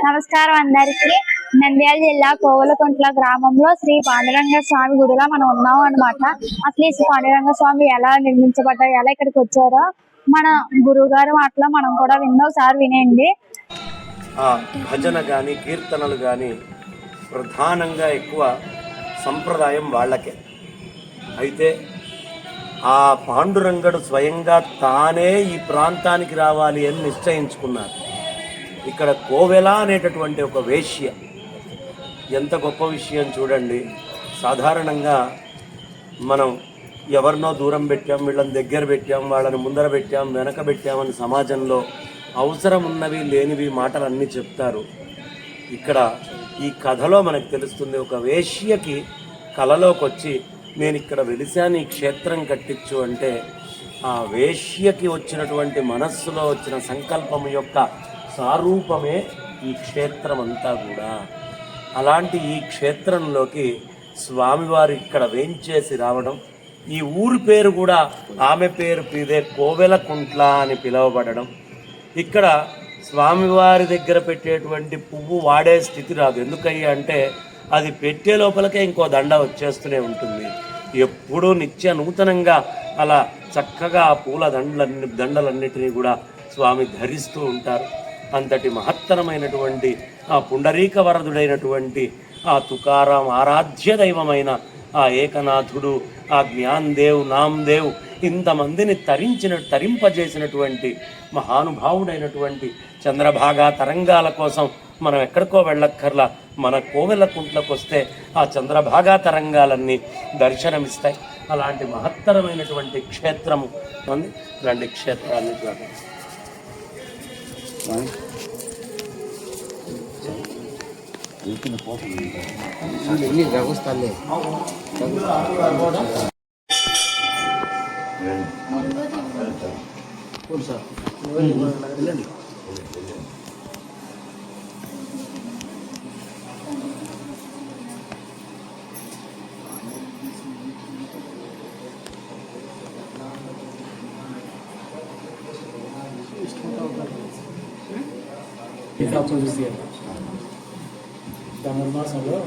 నమస్కారం అందరికి. నంద్యాల జిల్లా కోవలకుంట్ల గ్రామంలో శ్రీ పాండురంగ స్వామి గుడిలో మనం ఉన్నాం అన్నమాట. అసలు ఈ పాండురంగ స్వామి ఎలా నిర్మించబడ్డారు, ఎలా ఇక్కడికి వచ్చారో మన గురువు గారి మాటలో మనం కూడా విందాం. ఒకసారి వినండి. భజన కానీ కీర్తనలు కానీ ప్రధానంగా ఎక్కువ సంప్రదాయం వాళ్ళకే. అయితే ఆ పాండురంగడు స్వయంగా తానే ఈ ప్రాంతానికి రావాలి అని నిశ్చయించుకున్నారు. ఇక్కడ కోవెల అనేటటువంటి ఒక వేశ్య, ఎంత గొప్ప విషయం చూడండి. సాధారణంగా మనం ఎవరినో దూరం పెట్టాం, వీళ్ళని దగ్గర పెట్టాం, వాళ్ళని ముందర పెట్టాం, వెనక పెట్టామని సమాజంలో అవసరం ఉన్నవి లేనివి మాటలు అన్నీ చెప్తారు. ఇక్కడ ఈ కథలో మనకు తెలుస్తుంది, ఒక వేశ్యకి కలలోకి వచ్చి నేను ఇక్కడ వెలిశాను, ఈ క్షేత్రం కట్టించు అంటే ఆ వేశ్యకి వచ్చినటువంటి మనస్సులో వచ్చిన సంకల్పం యొక్క సారూపమే ఈ క్షేత్రం అంతా కూడా. అలాంటి ఈ క్షేత్రంలోకి స్వామివారు ఇక్కడ వేంచేసి రావడం, ఈ ఊరి పేరు కూడా ఆమె పేరు ఇదే కోవెలకుంట్ల అని పిలువబడడం. ఇక్కడ స్వామివారి దగ్గర పెట్టేటువంటి పువ్వు వాడే స్థితి రాదు. ఎందుకయ్యా అంటే అది పెట్టే లోపలకే ఇంకో దండ వచ్చేస్తూనే ఉంటుంది. ఎప్పుడూ నిత్య నూతనంగా అలా చక్కగా ఆ పూల దండలన్నిటినీ కూడా స్వామి ధరిస్తూ ఉంటారు. అంతటి మహత్తరమైనటువంటి ఆ పుండరీక వరదుడైనటువంటి ఆ తుకారాం ఆరాధ్య దైవమైన ఆ ఏకనాథుడు, ఆ జ్ఞాన్దేవ్, నామ్దేవ్ ఇంతమందిని తరింపజేసినటువంటి మహానుభావుడైనటువంటి చంద్రభాగా తరంగాల కోసం మనం ఎక్కడికో వెళ్ళక్కర్లా, మన కోవెలకుంట్లకు వస్తే ఆ చంద్రభాగా తరంగాలన్నీ దర్శనమిస్తాయి. అలాంటి మహత్తరమైనటువంటి క్షేత్రము ఉంది. రెండు క్షేత్రాన్ని చూడండి. ధనుర్మాసంలో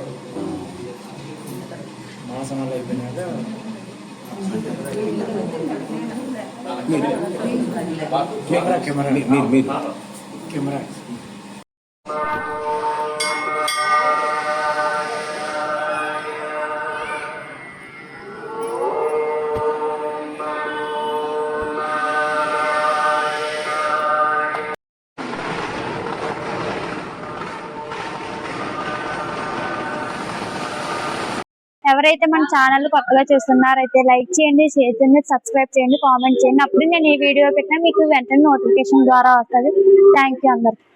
మాసనాలు అయిపోయినాక కెమెరా ఎవరైతే మన ఛానల్ కొత్తగా చూస్తున్నారో అయితే లైక్ చేయండి, షేర్ చేయండి, సబ్స్క్రైబ్ చేయండి, కామెంట్ చేయండి. అప్పుడు నేను ఈ వీడియో పెట్టినా మీకు వెంటనే నోటిఫికేషన్ ద్వారా వస్తుంది. థ్యాంక్ యూ అందరికి.